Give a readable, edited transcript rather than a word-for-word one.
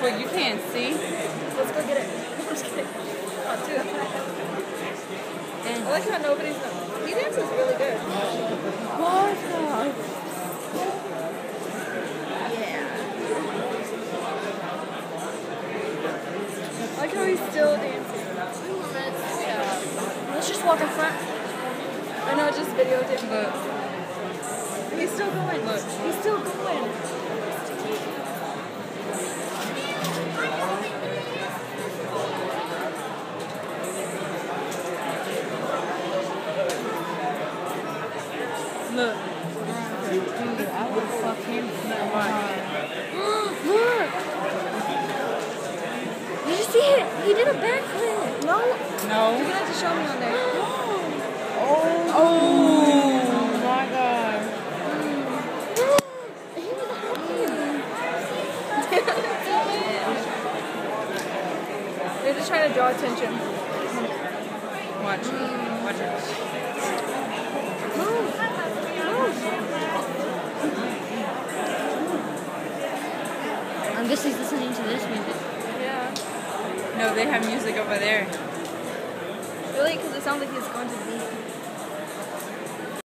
what you can't see. Let's go get it. Let's get it. I'll do it. I like how nobody's done. He dances really good. What? Yeah. I like how he's still dancing. Yeah. Let's just walk in front. I know, just videotape. Look. He's still going. Look. He's still going. Look. Dude, I would fuck him so hard. Look! Did you see it? He did a backflip. No. No. You're gonna have to show me on there. Oh. My God. He was happy. They're just trying to draw attention. Watch. Watch it. Move. I guess he's listening to this music. Yeah. No, they have music over there. Really? Because it sounds like he's going to the beat.